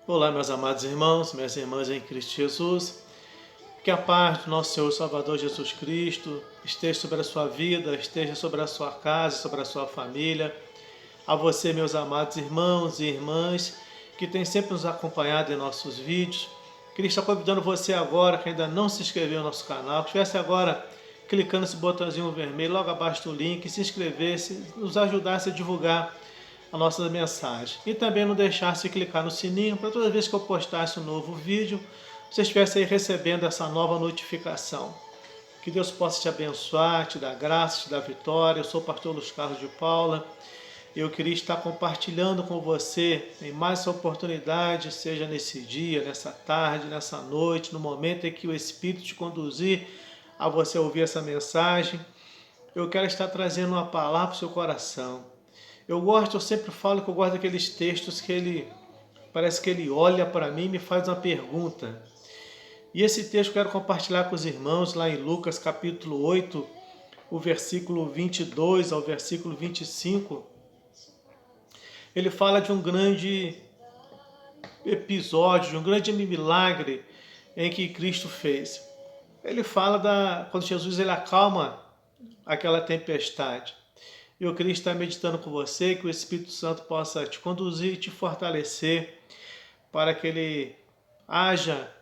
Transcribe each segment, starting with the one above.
Olá, meus amados irmãos, minhas irmãs em Cristo Jesus. Que a paz do nosso Senhor Salvador Jesus Cristo esteja sobre a sua vida, esteja sobre a sua casa, sobre a sua família. A você, meus amados irmãos e irmãs, que tem sempre nos acompanhado em nossos vídeos. Queria estar convidando você agora, que ainda não se inscreveu no nosso canal, que estivesse agora clicando nesse botãozinho vermelho logo abaixo do link, se inscrevesse, nos ajudasse a divulgar a nossa mensagem. E também não deixasse de clicar no sininho para toda vez que eu postasse um novo vídeo, você estivesse aí recebendo essa nova notificação. Que Deus possa te abençoar, te dar graça, te dar vitória. Eu sou o pastor Luiz Carlos de Paula. Eu queria estar compartilhando com você em mais essa oportunidade, seja nesse dia, nessa tarde, nessa noite, no momento em que o Espírito te conduzir a você ouvir essa mensagem. Eu quero estar trazendo uma palavra para o seu coração. Eu sempre falo que eu gosto daqueles textos que parece que ele olha para mim e me faz uma pergunta. E esse texto eu quero compartilhar com os irmãos lá em Lucas capítulo 8, o versículo 22 ao versículo 25. Ele fala de um grande episódio, de um grande milagre em que Cristo fez. Ele fala quando Jesus ele acalma aquela tempestade. Eu queria estar meditando com você, que o Espírito Santo possa te conduzir e te fortalecer para que ele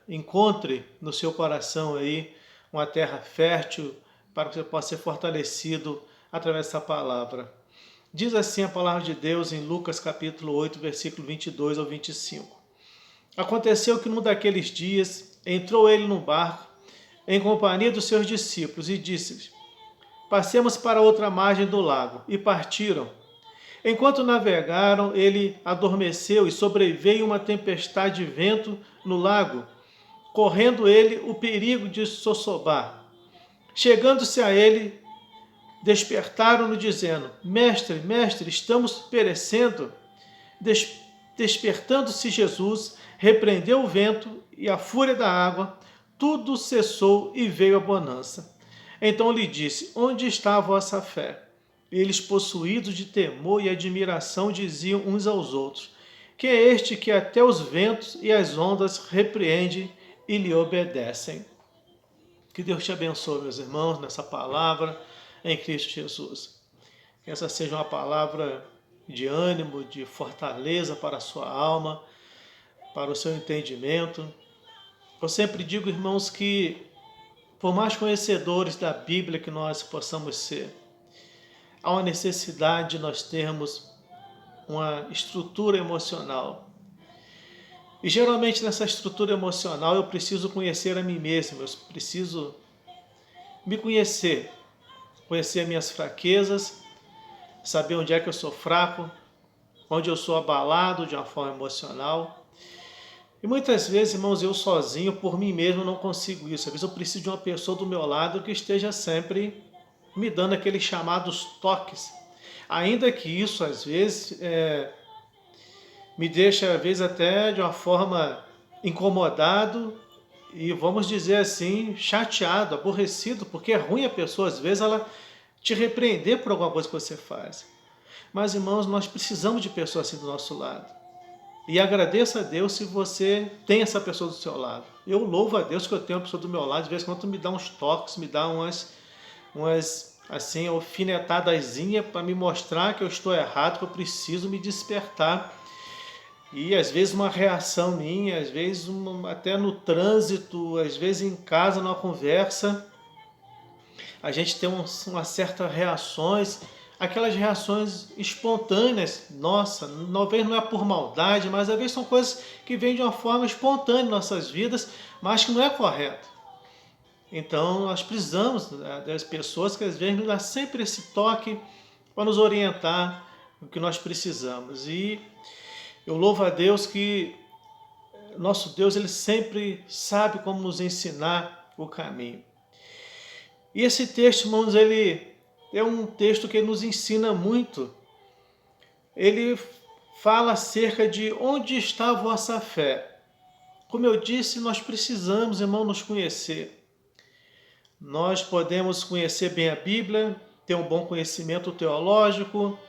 encontre no seu coração aí uma terra fértil para que você possa ser fortalecido através dessa palavra. Diz assim a palavra de Deus em Lucas capítulo 8, versículo 22 ao 25. Aconteceu que num daqueles dias entrou ele no barco em companhia dos seus discípulos e disse-lhes: passemos para outra margem do lago. E partiram. Enquanto navegaram, ele adormeceu e sobreveio uma tempestade de vento no lago, correndo ele o perigo de sossobar. Chegando-se a ele, despertaram-no dizendo: Mestre, mestre, estamos perecendo. Despertando-se Jesus, repreendeu o vento e a fúria da água, tudo cessou e veio a bonança. Então lhe disse: onde está a vossa fé? Eles, possuídos de temor e admiração, diziam uns aos outros: que é este que até os ventos e as ondas repreende e lhe obedecem? Que Deus te abençoe, meus irmãos, nessa palavra em Cristo Jesus. Que essa seja uma palavra de ânimo, de fortaleza para a sua alma, para o seu entendimento. Eu sempre digo, irmãos, que por mais conhecedores da Bíblia que nós possamos ser, há uma necessidade de nós termos uma estrutura emocional. E geralmente nessa estrutura emocional eu preciso conhecer a mim mesmo, eu preciso me conhecer, conhecer as minhas fraquezas, saber onde é que eu sou fraco, onde eu sou abalado de uma forma emocional. E muitas vezes, irmãos, eu sozinho, por mim mesmo, não consigo isso. Às vezes eu preciso de uma pessoa do meu lado que esteja sempre me dando aqueles chamados toques. Ainda que isso, às vezes, me deixa, às vezes, até de uma forma incomodado e, vamos dizer assim, chateado, aborrecido, porque é ruim a pessoa, às vezes, ela te repreender por alguma coisa que você faz. Mas, irmãos, nós precisamos de pessoas assim do nosso lado. E agradeça a Deus se você tem essa pessoa do seu lado. Eu louvo a Deus que eu tenho uma pessoa do meu lado, de vez em quando me dá uns toques, me dá umas assim, alfinetadazinha para me mostrar que eu estou errado, que eu preciso me despertar. E às vezes uma reação minha, às vezes até no trânsito, às vezes em casa, numa conversa, a gente tem umas certas reações, aquelas reações espontâneas, nossa, talvez não é por maldade, mas às vezes são coisas que vêm de uma forma espontânea em nossas vidas, mas que não é correto. Então nós precisamos das pessoas que às vezes nos dão sempre esse toque para nos orientar o que nós precisamos. E eu louvo a Deus que nosso Deus ele sempre sabe como nos ensinar o caminho. E esse texto, irmãos, ele é um texto que nos ensina muito. Ele fala acerca de onde está a vossa fé. Como eu disse, nós precisamos, irmão, nos conhecer. Nós podemos conhecer bem a Bíblia, ter um bom conhecimento teológico,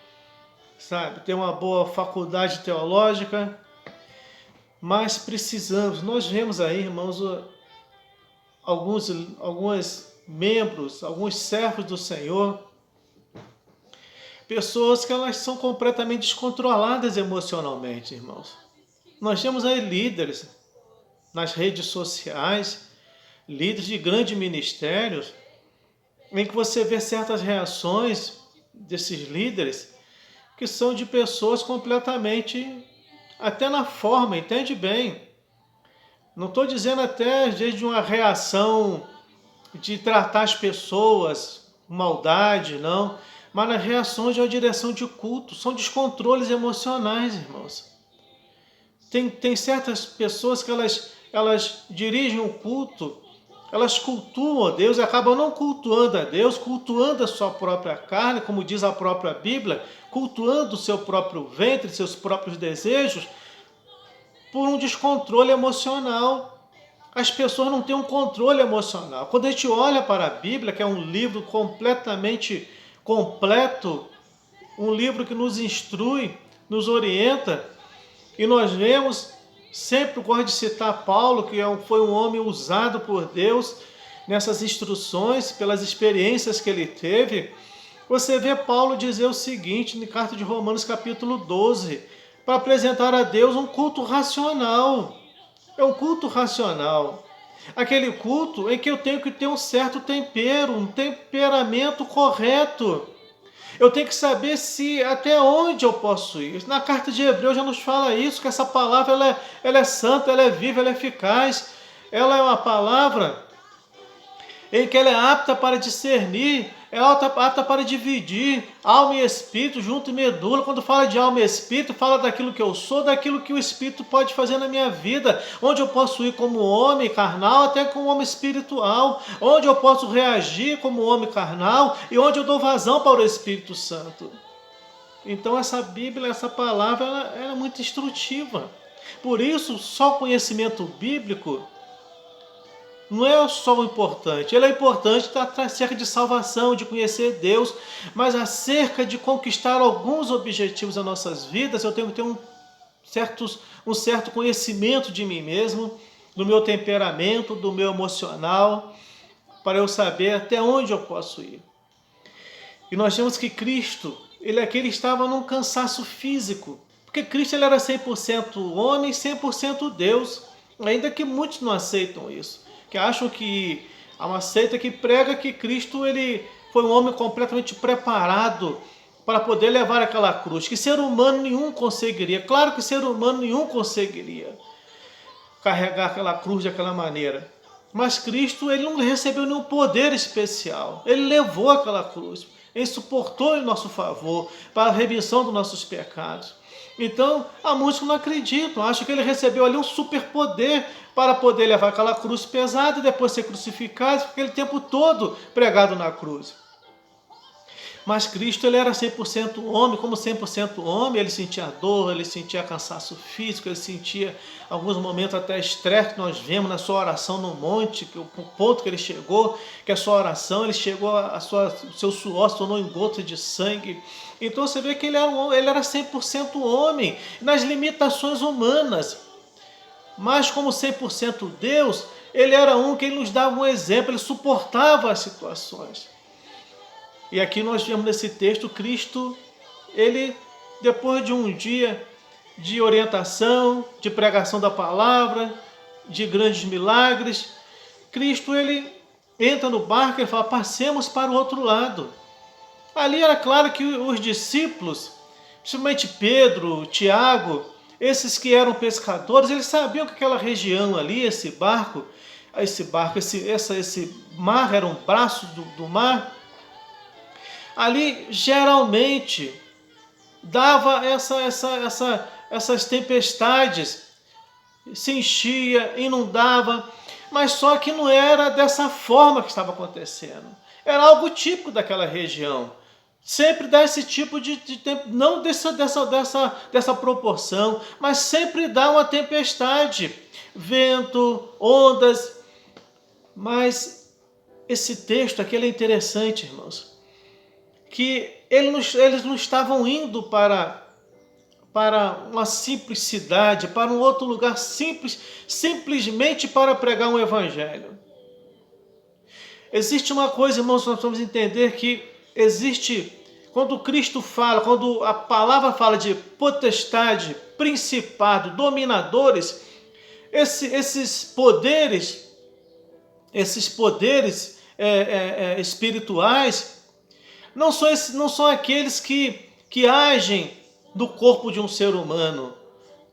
sabe? Ter uma boa faculdade teológica, mas precisamos. Nós vemos aí, irmãos, alguns membros, alguns servos do Senhor, pessoas que elas são completamente descontroladas emocionalmente, irmãos. Nós temos aí líderes nas redes sociais, líderes de grandes ministérios, em que você vê certas reações desses líderes que são de pessoas completamente, até na forma, entende bem? Não estou dizendo até às vezes de uma reação de tratar as pessoas com maldade, não, mas nas reações de uma direção de culto, são descontroles emocionais, irmãos. Tem certas pessoas que elas dirigem o culto, elas cultuam a Deus e acabam não cultuando a Deus, cultuando a sua própria carne, como diz a própria Bíblia, cultuando o seu próprio ventre, seus próprios desejos, por um descontrole emocional. As pessoas não têm um controle emocional. Quando a gente olha para a Bíblia, que é um livro completamente completo, um livro que nos instrui, nos orienta, e nós vemos, sempre gosto de citar Paulo, que foi um homem usado por Deus nessas instruções, pelas experiências que ele teve. Você vê Paulo dizer o seguinte, na carta de Romanos capítulo 12, para apresentar a Deus um culto racional. É um culto racional. Aquele culto em que eu tenho que ter um certo tempero, um temperamento correto. Eu tenho que saber se até onde eu posso ir. Na carta de Hebreus já nos fala isso, que essa palavra ela é santa, ela é viva, ela é eficaz. Ela é uma palavra em que ela é apta para discernir, é apta para dividir alma e espírito, junto e medula. Quando fala de alma e espírito, fala daquilo que eu sou, daquilo que o espírito pode fazer na minha vida, onde eu posso ir como homem carnal, até como homem espiritual, onde eu posso reagir como homem carnal e onde eu dou vazão para o Espírito Santo. Então essa Bíblia, essa palavra, ela é muito instrutiva. Por isso, só conhecimento bíblico não é só o importante, ele é importante acerca de salvação, de conhecer Deus, mas acerca de conquistar alguns objetivos das nossas vidas, eu tenho que ter um certo conhecimento de mim mesmo, do meu temperamento, do meu emocional, para eu saber até onde eu posso ir. E nós vemos que Cristo, ele estava num cansaço físico, porque Cristo ele era 100% homem e 100% Deus, ainda que muitos não aceitam isso, que acham que há uma seita que prega que Cristo ele foi um homem completamente preparado para poder levar aquela cruz, que ser humano nenhum conseguiria. Claro que ser humano nenhum conseguiria carregar aquela cruz daquela maneira. Mas Cristo ele não recebeu nenhum poder especial. Ele levou aquela cruz. Ele suportou em nosso favor para a remissão dos nossos pecados. Então, há muitos que não acreditam, acham que ele recebeu ali um superpoder para poder levar aquela cruz pesada e depois ser crucificado, aquele tempo todo pregado na cruz. Mas Cristo ele era 100% homem, como 100% homem, ele sentia dor, ele sentia cansaço físico, ele sentia alguns momentos até estresse, que nós vemos na sua oração no monte, que o ponto que ele chegou, que a sua oração, ele chegou, o seu suor se tornou em gotas de sangue. Então você vê que ele era 100% homem, nas limitações humanas. Mas como 100% Deus, ele era um que ele nos dava um exemplo, ele suportava as situações. E aqui nós vemos nesse texto, Cristo, ele, depois de um dia de orientação, de pregação da palavra, de grandes milagres, Cristo, ele entra no barco e fala, passemos para o outro lado. Ali era claro que os discípulos, principalmente Pedro, Tiago, esses que eram pescadores, eles sabiam que aquela região ali, esse mar era um braço do mar. Ali geralmente dava essas tempestades, se enchia, inundava, mas só que não era dessa forma que estava acontecendo. Era algo típico daquela região. Sempre dá esse tipo de tempo, não dessa proporção, mas sempre dá uma tempestade, vento, ondas. Mas esse texto aqui ele é interessante, irmãos, que eles não estavam indo para para uma simplicidade, para um outro lugar simples, simplesmente para pregar um evangelho. Existe uma coisa, irmãos, nós vamos entender que existe, quando Cristo fala, quando a palavra fala de potestade, principado, dominadores, esses poderes espirituais, não são aqueles que agem do corpo de um ser humano.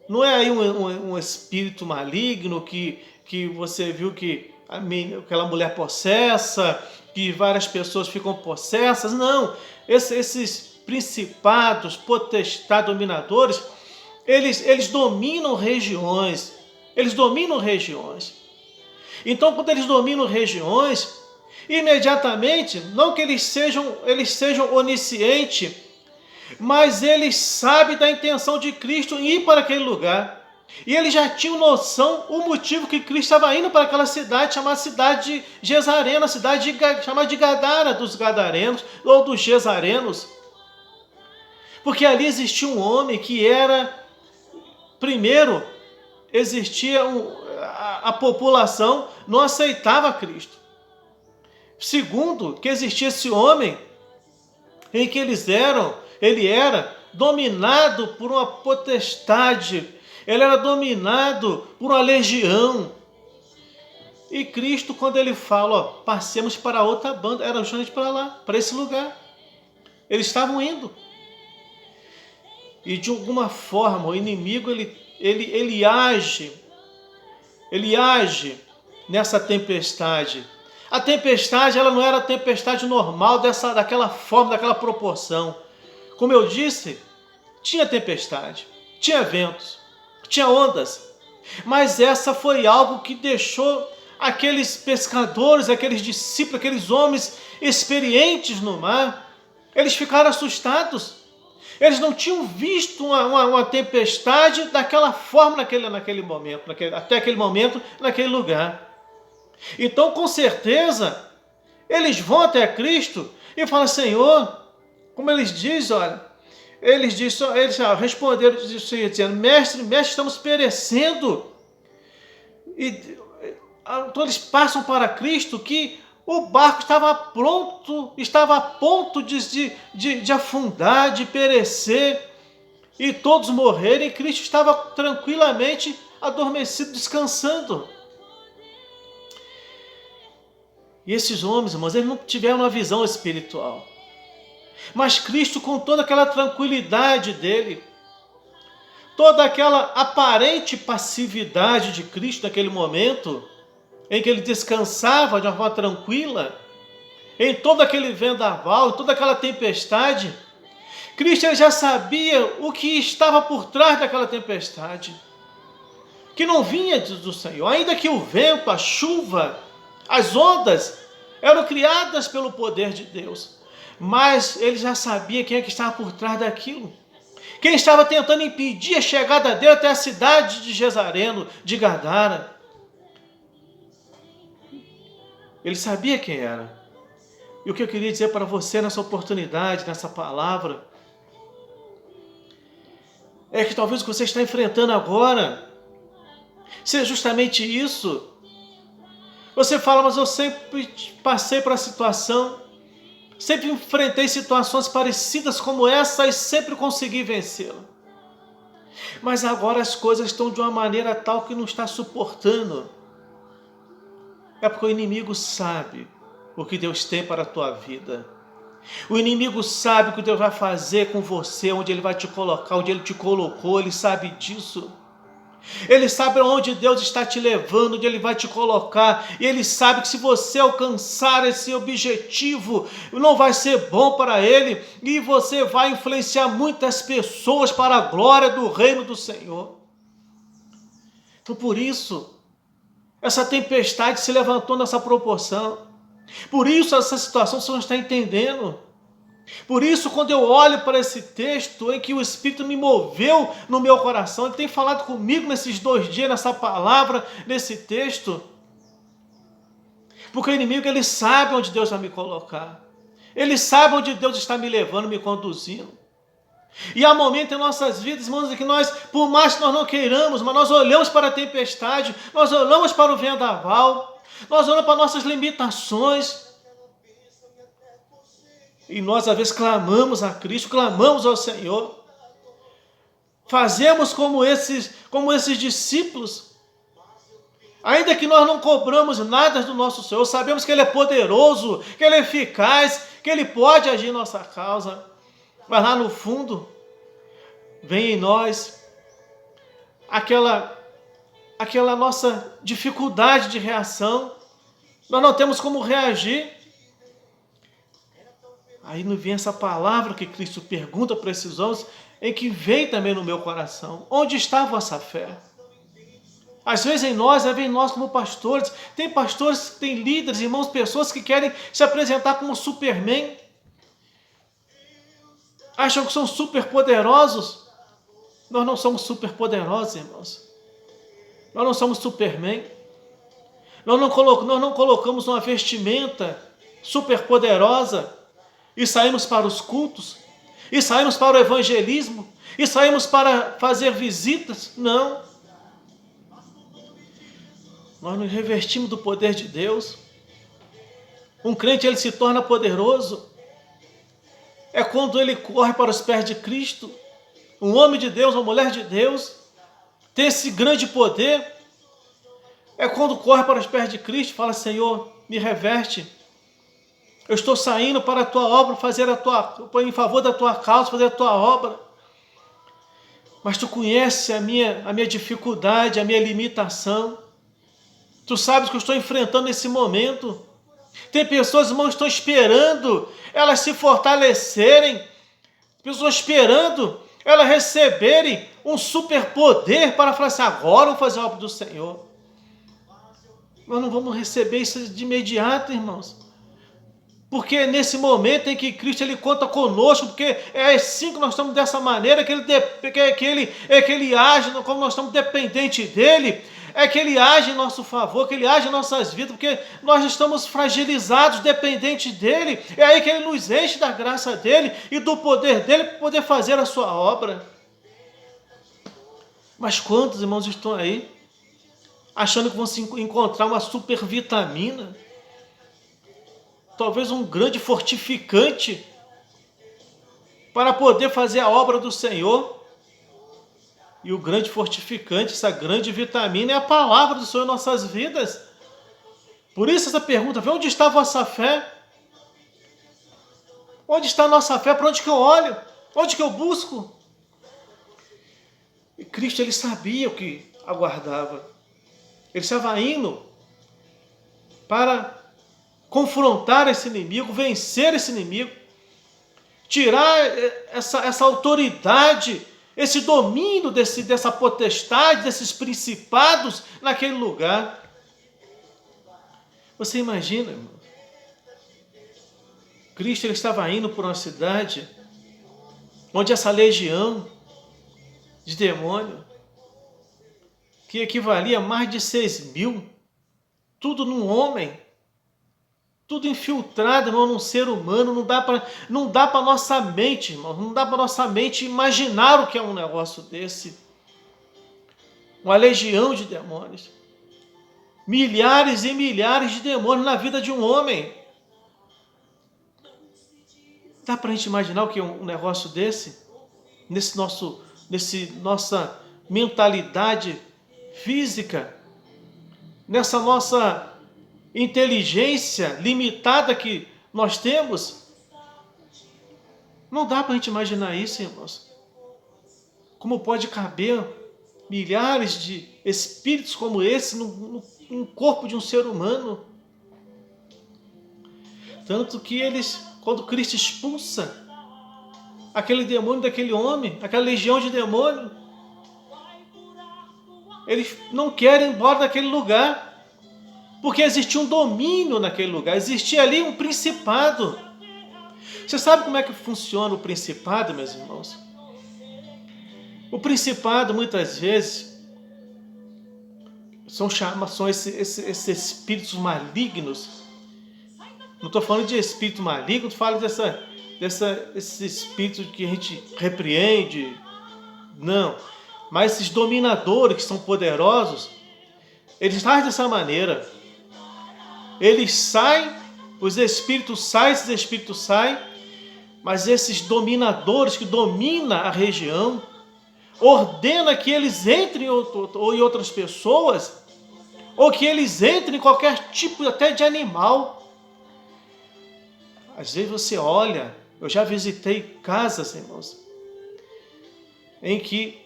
Não é aí um espírito maligno que você viu que aquela mulher possessa, que várias pessoas ficam possessas. Não, esses principados, potestades, dominadores, eles dominam regiões. Eles dominam regiões. Então, quando eles dominam regiões, imediatamente, não que eles sejam oniscientes, mas eles sabem da intenção de Cristo em ir para aquele lugar. E eles já tinham noção o motivo que Cristo estava indo para aquela cidade, chamada cidade de Gesarena, chamada de Gadara, dos Gadarenos, ou dos Gesarenos. Porque ali existia um homem que era, primeiro, existia a população não aceitava Cristo. Segundo, que existia esse homem em que ele era dominado por uma potestade, ele era dominado por uma legião. E Cristo, quando ele fala, ó, passemos para outra banda, era justamente para lá, para esse lugar. Eles estavam indo. E de alguma forma o inimigo ele age nessa tempestade. A tempestade, ela não era a tempestade normal daquela forma, daquela proporção. Como eu disse, tinha tempestade, tinha ventos, tinha ondas. Mas essa foi algo que deixou aqueles pescadores, aqueles discípulos, aqueles homens experientes no mar, eles ficaram assustados. Eles não tinham visto uma tempestade daquela forma naquele momento, até aquele momento, naquele lugar. Então, com certeza, eles vão até Cristo e falam, Senhor, como eles dizem, olha, eles responderam dizendo, mestre, estamos perecendo. Então eles passam para Cristo que o barco estava a ponto de afundar, de perecer, e todos morrerem, e Cristo estava tranquilamente adormecido, descansando. E esses homens, irmãos, eles não tiveram uma visão espiritual. Mas Cristo, com toda aquela tranquilidade dele, toda aquela aparente passividade de Cristo naquele momento, em que ele descansava de uma forma tranquila, em todo aquele vendaval, em toda aquela tempestade, Cristo ele já sabia o que estava por trás daquela tempestade, que não vinha do Senhor, ainda que o vento, a chuva, as ondas eram criadas pelo poder de Deus, mas ele já sabia quem é que estava por trás daquilo. Quem estava tentando impedir a chegada dele até a cidade de Gesareno, de Gadara. Ele sabia quem era. E o que eu queria dizer para você nessa oportunidade, nessa palavra, é que talvez o que você está enfrentando agora seja justamente isso. Você fala, mas eu sempre passei por uma situação, sempre enfrentei situações parecidas como essa e sempre consegui vencê-la. Mas agora as coisas estão de uma maneira tal que não está suportando. É porque o inimigo sabe o que Deus tem para a tua vida. O inimigo sabe o que Deus vai fazer com você, onde Ele vai te colocar, onde Ele te colocou, Ele sabe disso. Ele sabe onde Deus está te levando, onde Ele vai te colocar. E Ele sabe que se você alcançar esse objetivo, não vai ser bom para Ele. E você vai influenciar muitas pessoas para a glória do reino do Senhor. Então por isso, essa tempestade se levantou nessa proporção. Por isso essa situação você não está entendendo. Por isso, quando eu olho para esse texto em que o Espírito me moveu no meu coração, Ele tem falado comigo nesses 2 dias, nessa palavra, nesse texto, porque o inimigo, ele sabe onde Deus vai me colocar, ele sabe onde Deus está me levando, me conduzindo. E há momentos em nossas vidas, irmãos, em que nós, por mais que nós não queiramos, mas nós olhamos para a tempestade, nós olhamos para o vendaval, nós olhamos para nossas limitações, e nós às vezes clamamos a Cristo, clamamos ao Senhor, fazemos como esses discípulos, ainda que nós não cobramos nada do nosso Senhor, sabemos que Ele é poderoso, que Ele é eficaz, que Ele pode agir em nossa causa, mas lá no fundo, vem em nós aquela nossa dificuldade de reação, nós não temos como reagir. Aí não vem essa palavra que Cristo pergunta para esses homens, em que vem também no meu coração: onde está a vossa fé? Às vezes vem em nós como pastores, tem pastores, tem líderes, irmãos, pessoas que querem se apresentar como Superman, acham que são super poderosos. Nós não somos super poderosos, irmãos. Nós não somos Superman. Nós não colocamos uma vestimenta super poderosa e saímos para os cultos, e saímos para o evangelismo, e saímos para fazer visitas. Não. Nós nos revestimos do poder de Deus. Um crente, ele se torna poderoso é quando ele corre para os pés de Cristo. Um homem de Deus, uma mulher de Deus, tem esse grande poder. É quando corre para os pés de Cristo e fala: Senhor, me reveste. Eu estou saindo para a tua obra, em favor da tua causa, fazer a tua obra. Mas tu conheces a minha dificuldade, a minha limitação. Tu sabes que eu estou enfrentando nesse momento. Tem pessoas, irmãos, que estão esperando elas se fortalecerem. Pessoas esperando elas receberem um superpoder para falar assim: agora eu vou fazer a obra do Senhor. Nós não vamos receber isso de imediato, irmãos. Porque é nesse momento em que Cristo ele conta conosco, porque é assim que nós estamos dessa maneira, que ele age, como nós estamos dependentes dele, é que ele age em nosso favor, que ele age em nossas vidas, porque nós estamos fragilizados, dependentes dele. É aí que ele nos enche da graça dele e do poder dele para poder fazer a sua obra. Mas quantos irmãos estão aí achando que vão se encontrar uma super vitamina, talvez um grande fortificante para poder fazer a obra do Senhor? E o grande fortificante, essa grande vitamina é a palavra do Senhor em nossas vidas. Por isso essa pergunta: onde está a vossa fé? Onde está a nossa fé? Para onde que eu olho? Onde que eu busco? E Cristo, ele sabia o que aguardava. Ele estava indo para confrontar esse inimigo, vencer esse inimigo, tirar essa autoridade, esse domínio dessa potestade, desses principados naquele lugar. Você imagina, irmão? Cristo ele estava indo por uma cidade onde essa legião de demônio, que equivalia a mais de 6.000, tudo num homem, tudo infiltrado, irmão, num ser humano. Não dá para nossa mente, irmão, não dá para nossa mente imaginar o que é um negócio desse. Uma legião de demônios. Milhares e milhares de demônios na vida de um homem. Dá para a gente imaginar o que é um negócio desse? Nossa mentalidade física, nessa nossa inteligência limitada que nós temos? Não dá para a gente imaginar isso, irmãos. Como pode caber milhares de espíritos como esse no corpo de um ser humano? Tanto que quando Cristo expulsa aquele demônio daquele homem, aquela legião de demônio, eles não querem ir embora daquele lugar, porque existia um domínio naquele lugar, existia ali um principado. Você sabe como é que funciona o principado, meus irmãos? O principado, muitas vezes, são esses espíritos malignos. Não estou falando de espírito maligno, falo esses espíritos que a gente repreende, não. Mas esses dominadores que são poderosos, eles agem dessa maneira. Eles saem, os espíritos saem, esses espíritos saem, mas esses dominadores que dominam a região, ordena que eles entrem ou em outras pessoas, ou que eles entrem em qualquer tipo até de animal. Às vezes você olha, eu já visitei casas, irmãos, em que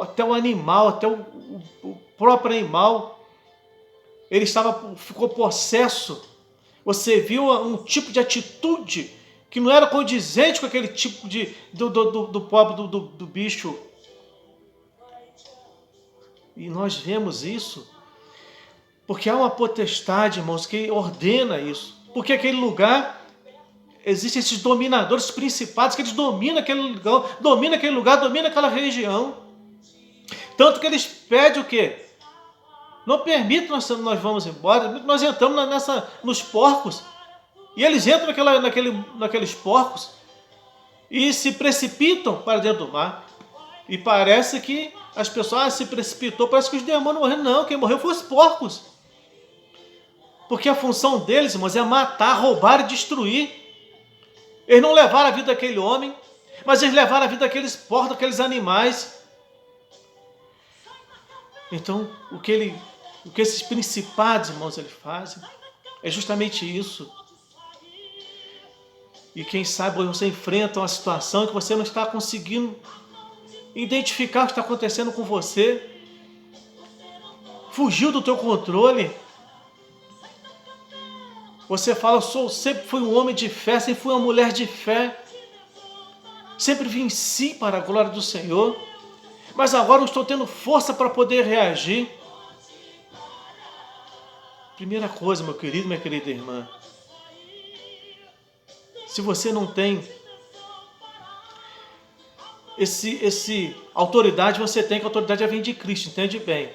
até o animal, até o próprio animal, ele ficou possesso. Você viu um tipo de atitude que não era condizente com aquele tipo do pobre do bicho. E nós vemos isso porque há uma potestade, irmãos, que ordena isso. Porque aquele lugar, existem esses dominadores, principados, que eles dominam aquele lugar, dominam aquela região. Tanto que eles pedem o quê? Não permite nós vamos embora, nós entramos nos porcos. E eles entram naqueles porcos e se precipitam para dentro do mar. E parece que as pessoas se precipitou, parece que os demônios morreram. Não, quem morreu foi os porcos. Porque a função deles, irmãos, é matar, roubar e destruir. Eles não levaram a vida daquele homem, mas eles levaram a vida daqueles porcos, daqueles animais. Então, o que esses principados, irmãos, eles fazem é justamente isso. E quem sabe você enfrenta uma situação que você não está conseguindo identificar o que está acontecendo com você. Fugiu do teu controle. Você fala, sempre fui um homem de fé, sempre fui uma mulher de fé. Sempre venci para a glória do Senhor. Mas agora não estou tendo força para poder reagir. Primeira coisa, meu querido, minha querida irmã. Se você não tem esse autoridade, você tem, que a autoridade vem de Cristo, entende bem?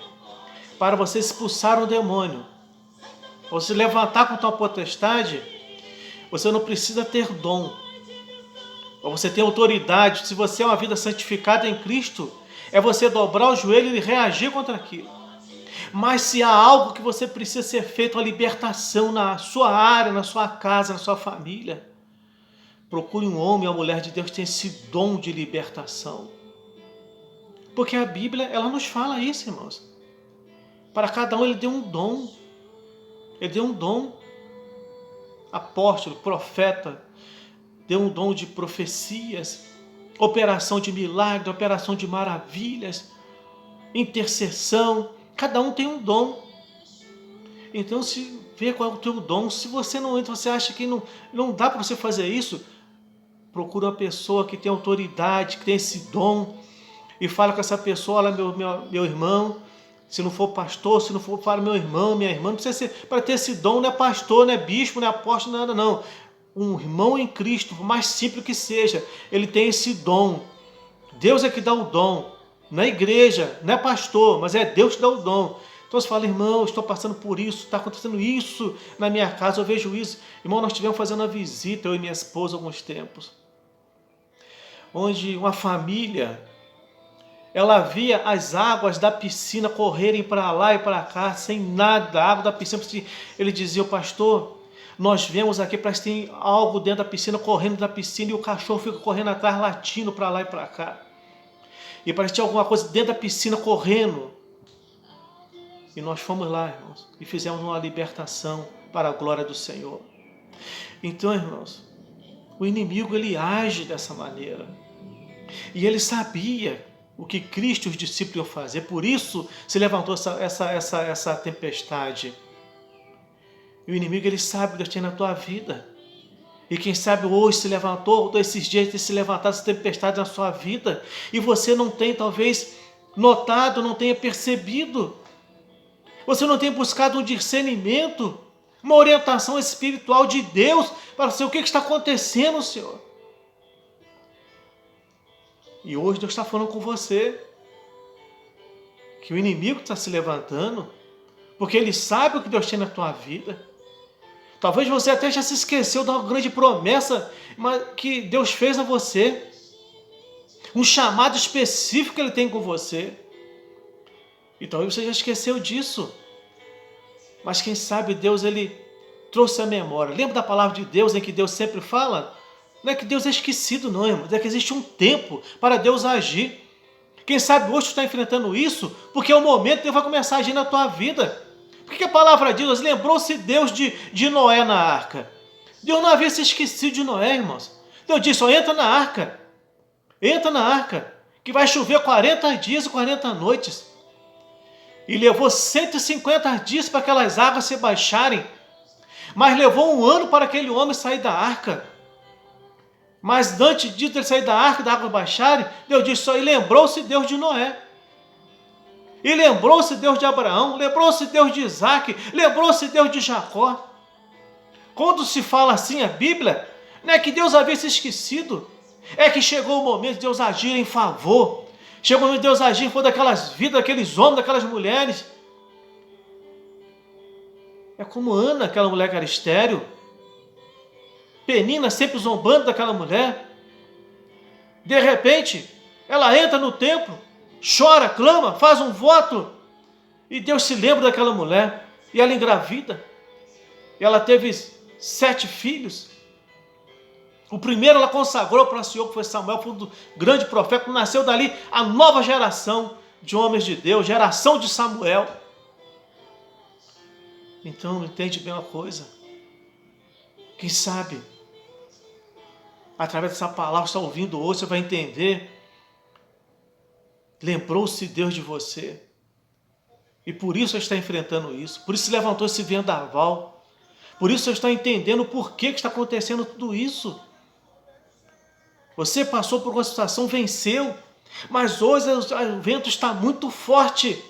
Para você expulsar um demônio, para você levantar contra uma potestade, você não precisa ter dom. Para você ter autoridade, se você é uma vida santificada em Cristo, é você dobrar o joelho e reagir contra aquilo. Mas se há algo que você precisa ser feito, a libertação na sua área, na sua casa, na sua família, procure um homem ou uma mulher de Deus que tem esse dom de libertação. Porque a Bíblia, ela nos fala isso, irmãos. Para cada um ele deu um dom. Ele deu um dom. Apóstolo, profeta, deu um dom de profecias, operação de milagres, operação de maravilhas, intercessão. Cada um tem um dom. Então, se vê qual é o teu dom. Se você não entra, você acha que não dá para você fazer isso, procura uma pessoa que tem autoridade, que tem esse dom, e fala com essa pessoa, olha, meu irmão, se não for pastor, se não for para meu irmão, minha irmã, não precisa ser, para ter esse dom, não é pastor, não é bispo, não é apóstolo, nada não. Um irmão em Cristo, por mais simples que seja, ele tem esse dom. Deus é que dá o dom, não é igreja, não é pastor, mas é Deus que dá o dom. Então você fala, irmão, estou passando por isso, está acontecendo isso na minha casa, eu vejo isso. Irmão, nós estivemos fazendo uma visita, eu e minha esposa, há alguns tempos, onde uma família, ela via as águas da piscina correrem para lá e para cá, sem nada, a água da piscina. Ele dizia, pastor, nós viemos aqui para ter algo dentro da piscina, correndo da piscina, e o cachorro fica correndo atrás, latindo para lá e para cá. E parece que tinha alguma coisa dentro da piscina correndo. E nós fomos lá, irmãos, e fizemos uma libertação para a glória do Senhor. Então, irmãos, o inimigo, ele age dessa maneira. E ele sabia o que Cristo e os discípulos iam fazer. Por isso se levantou essa tempestade. E o inimigo, ele sabe o que Deus tem na tua vida. E quem sabe hoje se levantou, esses dias tem se levantado essa tempestade na sua vida. E você não tem, talvez, notado, não tenha percebido. Você não tem buscado um discernimento, uma orientação espiritual de Deus para saber o que está acontecendo, Senhor. E hoje Deus está falando com você que o inimigo está se levantando, porque ele sabe o que Deus tem na tua vida. Talvez você até já se esqueceu da grande promessa que Deus fez a você. Um chamado específico que Ele tem com você. E talvez você já esqueceu disso. Mas quem sabe Deus, Ele trouxe a memória. Lembra da palavra de Deus em que Deus sempre fala? Não é que Deus é esquecido, não, irmão. É que existe um tempo para Deus agir. Quem sabe hoje tu está enfrentando isso, porque é o momento que Deus vai começar a agir na tua vida. Por que a palavra de Deus lembrou-se Deus de Noé na arca? Deus não havia se esquecido de Noé, irmãos. Deus disse, ó, entra na arca. Entra na arca, que vai chover 40 dias e 40 noites. E levou 150 dias para aquelas águas se baixarem. Mas levou 1 ano para aquele homem sair da arca. Mas antes de ele sair da arca, da água baixarem, Deus disse só, e lembrou-se Deus de Noé. E lembrou-se Deus de Abraão, lembrou-se Deus de Isaac, lembrou-se Deus de Jacó. Quando se fala assim a Bíblia, não é que Deus havia se esquecido, é que chegou o momento de Deus agir em favor. Chegou o momento de Deus agir em favor daquelas vidas, daqueles homens, daquelas mulheres. É como Ana, aquela mulher que era estéril. Penina sempre zombando daquela mulher. De repente, ela entra no templo, chora, clama, faz um voto. E Deus se lembra daquela mulher. E ela engravida. E ela teve 7 filhos. O primeiro ela consagrou para o Senhor, que foi Samuel, foi um grande profeta. Nasceu dali a nova geração de homens de Deus, geração de Samuel. Então, entende bem uma coisa. Quem sabe, através dessa palavra que você está ouvindo hoje, você vai entender. Lembrou-se Deus de você. E por isso você está enfrentando isso. Por isso se levantou esse vendaval. Por isso você está entendendo o porquê que está acontecendo tudo isso. Você passou por uma situação, venceu. Mas hoje o vento está muito forte.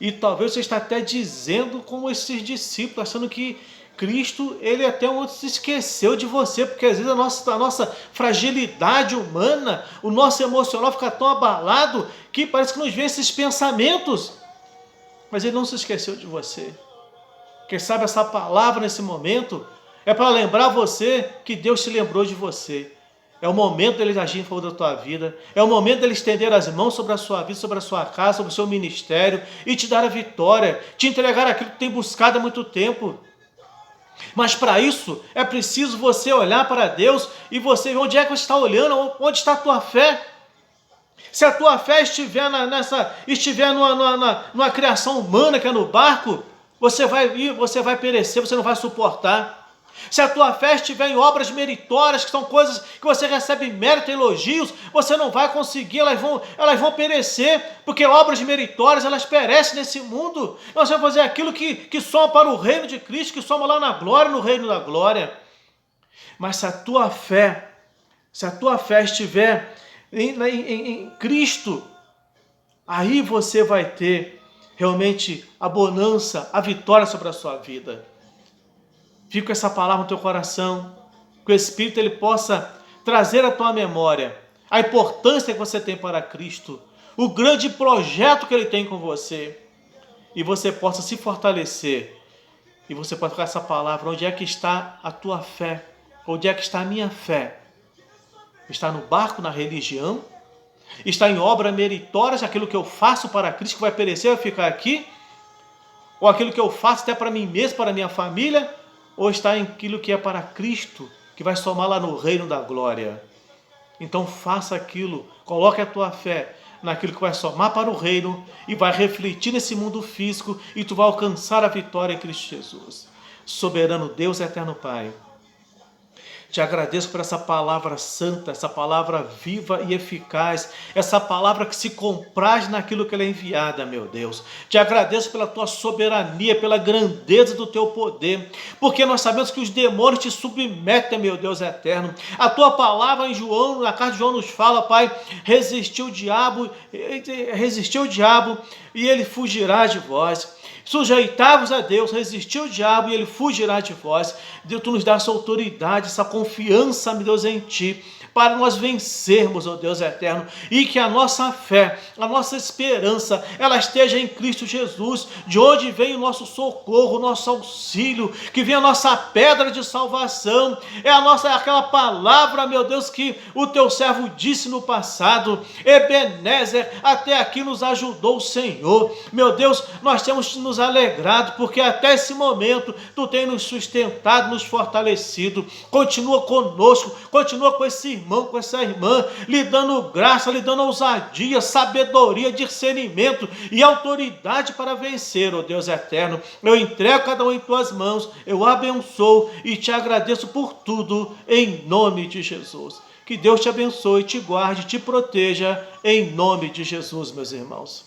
E talvez você está até dizendo como esses discípulos, achando que Cristo, ele até se esqueceu de você, porque às vezes a nossa fragilidade humana, o nosso emocional fica tão abalado que parece que nos vem esses pensamentos. Mas ele não se esqueceu de você. Quem sabe essa palavra nesse momento é para lembrar você que Deus se lembrou de você. É o momento dele agir em favor da tua vida. É o momento dele estender as mãos sobre a sua vida, sobre a sua casa, sobre o seu ministério e te dar a vitória, te entregar aquilo que tem buscado há muito tempo. Mas para isso é preciso você olhar para Deus e você ver onde é que você está olhando, onde está a tua fé. Se a tua fé estiver numa criação humana que é no barco, você vai perecer, você não vai suportar. Se a tua fé estiver em obras meritórias, que são coisas que você recebe mérito e elogios, você não vai conseguir, elas vão perecer, porque obras meritórias, elas perecem nesse mundo. Nós vamos fazer aquilo que soma para o reino de Cristo, que soma lá na glória, no reino da glória. Mas se a tua fé estiver em Cristo, aí você vai ter realmente a bonança, a vitória sobre a sua vida. Fica essa palavra no teu coração, que o Espírito ele possa trazer à tua memória a importância que você tem para Cristo, o grande projeto que Ele tem com você, e você possa se fortalecer, e você pode ficar essa palavra, onde é que está a tua fé? Onde é que está a minha fé? Está no barco, na religião? Está em obras meritórias, aquilo que eu faço para Cristo que vai perecer, vai ficar aqui? Ou aquilo que eu faço até para mim mesmo, para a minha família? Ou está em aquilo que é para Cristo, que vai somar lá no reino da glória? Então faça aquilo, coloque a tua fé naquilo que vai somar para o reino e vai refletir nesse mundo físico e tu vai alcançar a vitória em Cristo Jesus. Soberano Deus, eterno Pai, te agradeço por essa palavra santa, essa palavra viva e eficaz, essa palavra que se compraz naquilo que ela é enviada, meu Deus. Te agradeço pela tua soberania, pela grandeza do teu poder, porque nós sabemos que os demônios te submetem, meu Deus eterno. A tua palavra em João, na carta de João nos fala, Pai, resistiu o diabo e ele fugirá de vós. Sujeitai-vos a Deus, resistiu o diabo e ele fugirá de vós. Deus, tu nos dá essa autoridade, essa confiança confiança, meu Deus, em Ti, para nós vencermos, ó Deus eterno, e que a nossa fé, a nossa esperança, ela esteja em Cristo Jesus, de onde vem o nosso socorro, o nosso auxílio, que vem a nossa pedra de salvação, é aquela palavra, meu Deus, que o Teu servo disse no passado, Ebenezer, até aqui nos ajudou o Senhor. Meu Deus, nós temos nos alegrado, porque até esse momento Tu tens nos sustentado, nos fortalecido. Continua conosco, continua com esse irmão, com essa irmã, lhe dando graça, lhe dando ousadia, sabedoria, discernimento e autoridade para vencer, ó Deus eterno. Eu entrego cada um em Tuas mãos, eu abençoo e Te agradeço por tudo, em nome de Jesus. Que Deus te abençoe, te guarde, te proteja, em nome de Jesus, meus irmãos.